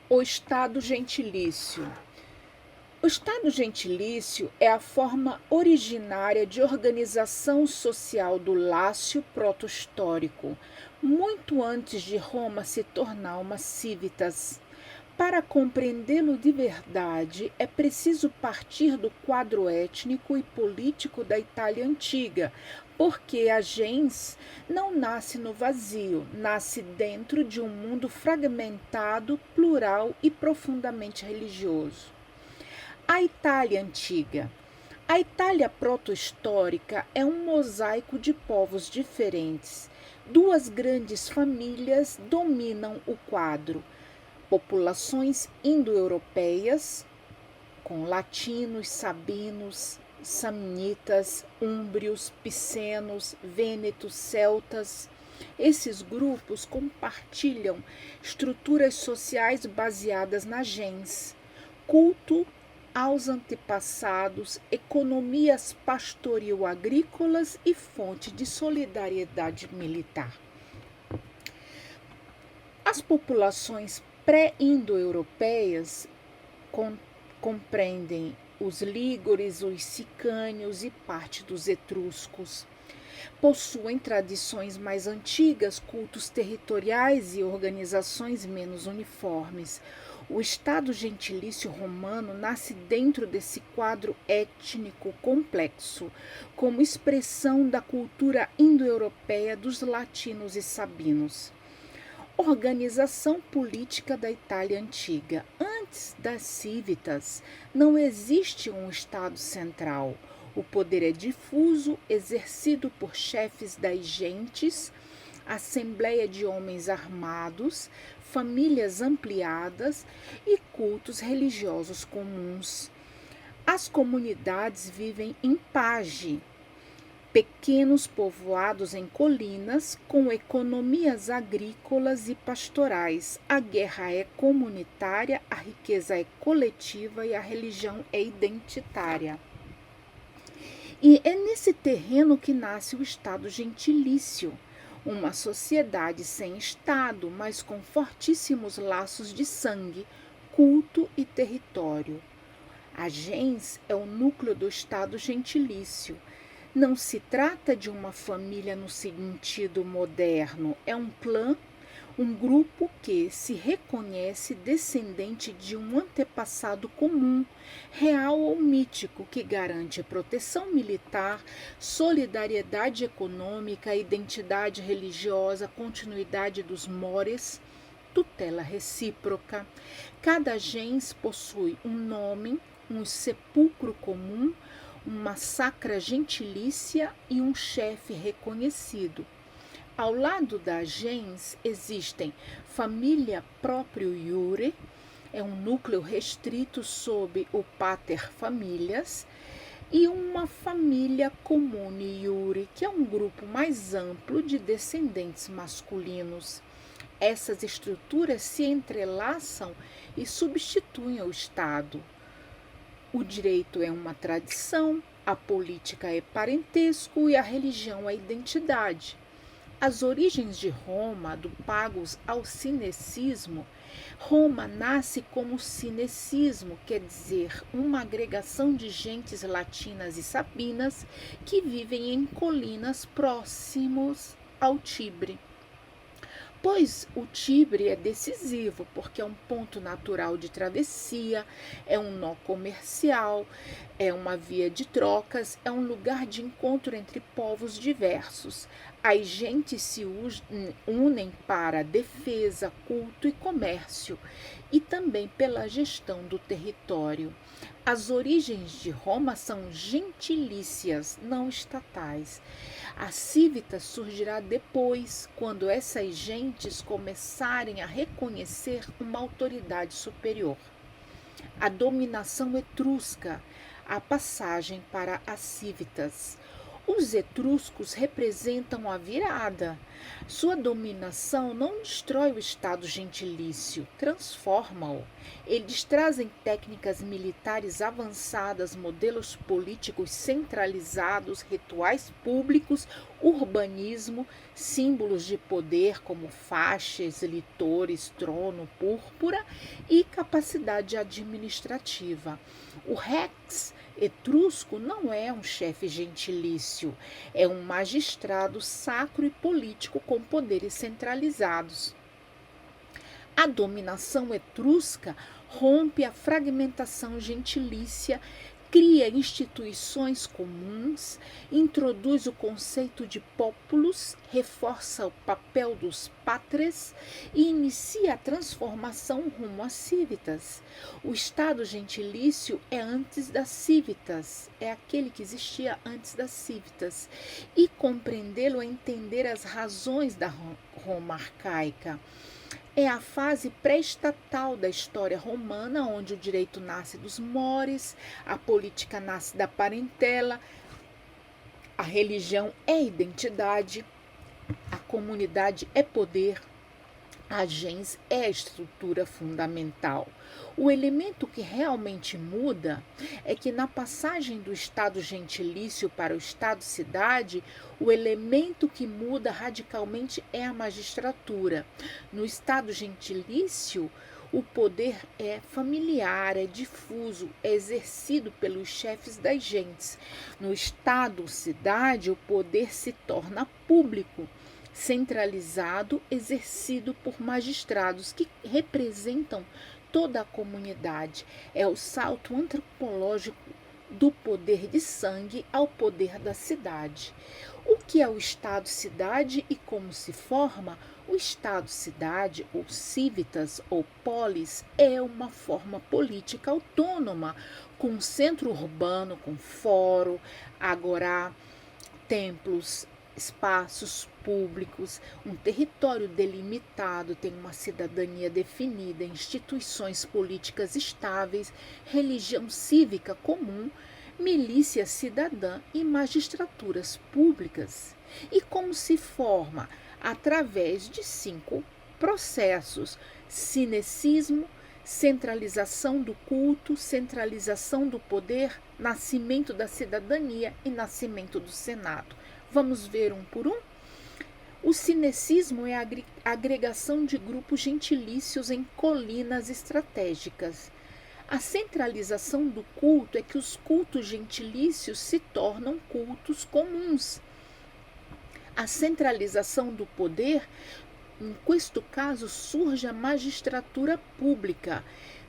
O estado gentilício. O estado gentilício é a forma originária de organização social do Lácio proto-histórico, muito antes de Roma se tornar uma civitas. Para compreendê-lo de verdade, é preciso partir do quadro étnico e político da Itália antiga, porque a gens não nasce no vazio, nasce dentro de um mundo fragmentado, plural e profundamente religioso. A Itália antiga. A Itália proto-histórica é um mosaico de povos diferentes. Duas grandes famílias dominam o quadro: populações indo-europeias, com latinos, sabinos, samnitas, úmbrios, picenos, vênetos, celtas. Esses grupos compartilham estruturas sociais baseadas na gens, culto aos antepassados, economias pastoril-agrícolas e fonte de solidariedade militar. As populações pré-indo-europeias compreendem os lígures, os sicânios e parte dos etruscos. Possuem tradições mais antigas, cultos territoriais e organizações menos uniformes. O Estado gentilício romano nasce dentro desse quadro étnico complexo, como expressão da cultura indo-europeia dos latinos e sabinos. Organização política da Itália antiga. Antes das civitas, não existe um Estado central. O poder é difuso, exercido por chefes das gentes, assembleia de homens armados, famílias ampliadas e cultos religiosos comuns. As comunidades vivem em paje, pequenos povoados em colinas com economias agrícolas e pastorais. A guerra é comunitária, a riqueza é coletiva e a religião é identitária. E é nesse terreno que nasce o Estado gentilício, uma sociedade sem Estado, mas com fortíssimos laços de sangue, culto e território. A gens é o núcleo do Estado gentilício. Não se trata de uma família no sentido moderno, é um clã, um grupo que se reconhece descendente de um antepassado comum, real ou mítico, que garante proteção militar, solidariedade econômica, identidade religiosa, continuidade dos mores, tutela recíproca. Cada gens possui um nome, um sepulcro comum, uma sacra gentilícia e um chefe reconhecido. Ao lado da gens existem família próprio iure, é um núcleo restrito sob o pater familias, e uma família comune iure, que é um grupo mais amplo de descendentes masculinos. Essas estruturas se entrelaçam e substituem o Estado. O direito é uma tradição, a política é parentesco e a religião é identidade. As origens de Roma, do pagos ao cinecismo, Roma nasce como cinecismo, quer dizer, uma agregação de gentes latinas e sabinas que vivem em colinas próximos ao Tibre. Pois o Tibre é decisivo, porque é um ponto natural de travessia, é um nó comercial, é uma via de trocas, é um lugar de encontro entre povos diversos. As gentes se unem para defesa, culto e comércio, e também pela gestão do território. As origens de Roma são gentilícias, não estatais. A cívita surgirá depois, quando essas gentes começarem a reconhecer uma autoridade superior. A dominação etrusca, a passagem para as cívitas. Os etruscos representam a virada. Sua dominação não destrói o Estado gentilício, transforma-o. Eles trazem técnicas militares avançadas, modelos políticos centralizados, rituais públicos, urbanismo, símbolos de poder como faixas, litores, trono, púrpura e capacidade administrativa. O Rex etrusco não é um chefe gentilício, é um magistrado sacro e político com poderes centralizados. A dominação etrusca rompe a fragmentação gentilícia, cria instituições comuns, introduz o conceito de populus, reforça o papel dos patres e inicia a transformação rumo às civitas. O Estado gentilício é antes das civitas, é aquele que existia antes das civitas, e compreendê-lo é entender as razões da Roma arcaica. É a fase pré-estatal da história romana, onde o direito nasce dos mores, a política nasce da parentela, a religião é identidade, a comunidade é poder, a gens é a estrutura fundamental. O elemento que realmente muda é que na passagem do Estado gentilício para o Estado-cidade, o elemento que muda radicalmente é a magistratura. No Estado gentilício, o poder é familiar, é difuso, é exercido pelos chefes das gentes. No Estado-cidade, o poder se torna público, centralizado, exercido por magistrados que representam toda a comunidade. É o salto antropológico do poder de sangue ao poder da cidade. O que é o Estado-cidade e como se forma? O Estado-cidade, ou civitas, ou polis, é uma forma política autônoma, com um centro urbano, com fórum, agorá, templos, espaços públicos, um território delimitado, tem uma cidadania definida, instituições políticas estáveis, religião cívica comum, milícia cidadã e magistraturas públicas. E como se forma? Através de 5 processos: cinecismo, centralização do culto, centralização do poder, nascimento da cidadania e nascimento do Senado. Vamos ver um por um? O cinecismo é a agregação de grupos gentilícios em colinas estratégicas. A centralização do culto é que os cultos gentilícios se tornam cultos comuns. A centralização do poder, em questo caso, surge a magistratura pública.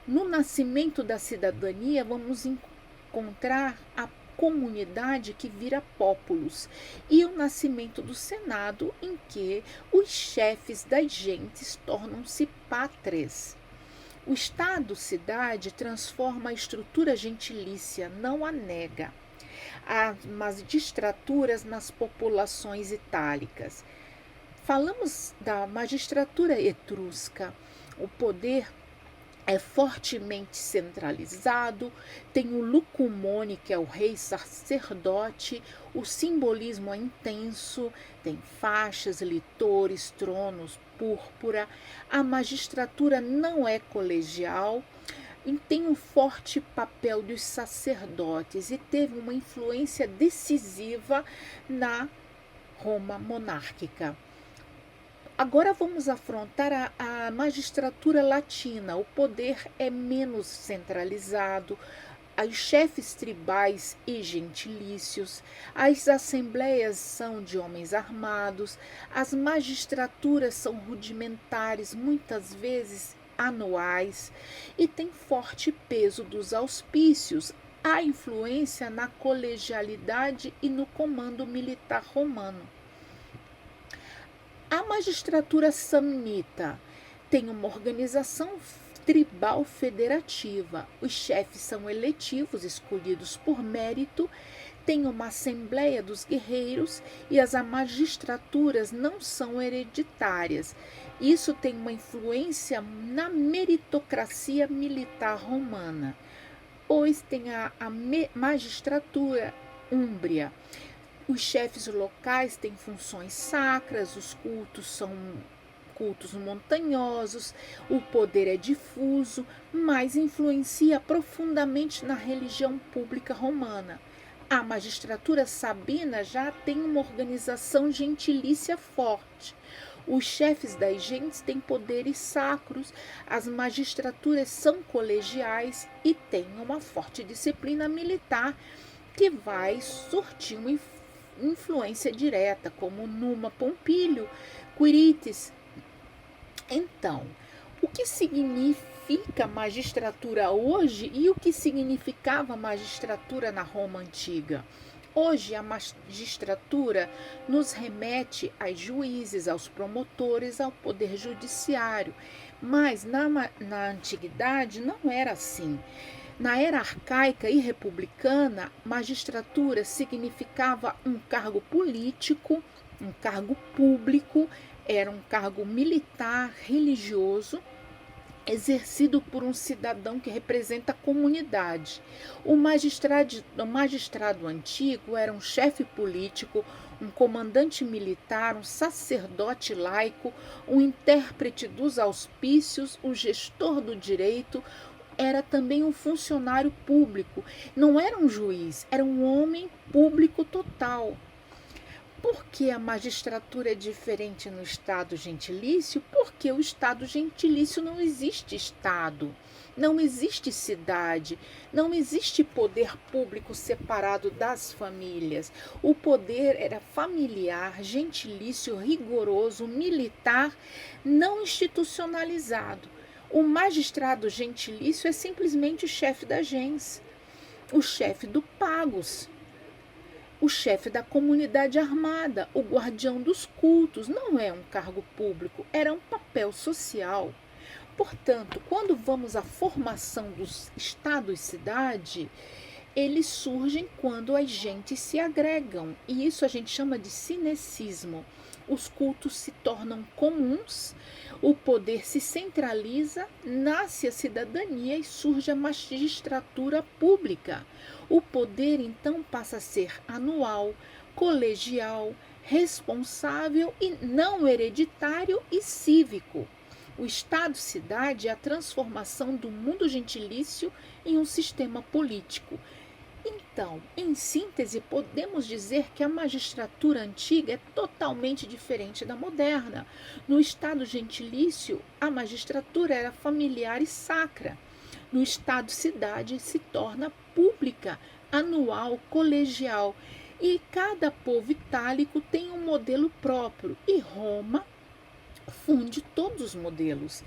No nascimento da cidadania, vamos encontrar a comunidade que vira populus, e o nascimento do Senado, em que os chefes das gentes tornam-se patres. O Estado-cidade transforma a estrutura gentilícia, não a nega. As magistraturas nas populações itálicas. Falamos da magistratura etrusca. O poder é fortemente centralizado, tem o lucumone, que é o rei sacerdote, o simbolismo é intenso, tem faixas, litores, tronos, púrpura, a magistratura não é colegial e tem um forte papel dos sacerdotes e teve uma influência decisiva na Roma monárquica. Agora vamos afrontar a magistratura latina. O poder é menos centralizado, os chefes tribais e gentilícios, as assembleias são de homens armados, as magistraturas são rudimentares, muitas vezes anuais, e tem forte peso dos auspícios. Há influência na colegialidade e no comando militar romano. A magistratura samnita tem uma organização tribal federativa. Os chefes são eletivos, escolhidos por mérito, tem uma assembleia dos guerreiros e as magistraturas não são hereditárias. Isso tem uma influência na meritocracia militar romana. Pois tem a magistratura úmbria. Os chefes locais têm funções sacras, os cultos são cultos montanhosos, o poder é difuso, mas influencia profundamente na religião pública romana. A magistratura sabina já tem uma organização gentilícia forte. Os chefes das gentes têm poderes sacros, as magistraturas são colegiais e têm uma forte disciplina militar que vai surtir uma influência direta, como Numa Pompílio, Quirites. Então, o que significa magistratura hoje e o que significava magistratura na Roma antiga? Hoje, a magistratura nos remete aos juízes, aos promotores, ao poder judiciário. Mas na antiguidade não era assim. Na era arcaica e republicana, magistratura significava um cargo político, um cargo público, era um cargo militar, religioso, exercido por um cidadão que representa a comunidade. O magistrado antigo era um chefe político, um comandante militar, um sacerdote laico, um intérprete dos auspícios, o gestor do direito, era também um funcionário público. Não era um juiz, era um homem público total. Por que a magistratura é diferente no Estado gentilício? Porque o Estado gentilício não existe Estado, não existe cidade, não existe poder público separado das famílias. O poder era familiar, gentilício, rigoroso, militar, não institucionalizado. O magistrado gentilício é simplesmente o chefe da gens, o chefe do pagos, o chefe da comunidade armada, o guardião dos cultos. Não é um cargo público, era um papel social. Portanto, quando vamos à formação dos estados-cidade, eles surgem quando as gentes se agregam, e isso a gente chama de cinecismo. Os cultos se tornam comuns, o poder se centraliza, nasce a cidadania e surge a magistratura pública. O poder então passa a ser anual, colegial, responsável e não hereditário e cívico. O Estado-cidade é a transformação do mundo gentilício em um sistema político. Então, em síntese, podemos dizer que a magistratura antiga é totalmente diferente da moderna. No Estado gentilício, a magistratura era familiar e sacra. No Estado-cidade, se torna pública, anual, colegial. E cada povo itálico tem um modelo próprio. E Roma funde todos os modelos.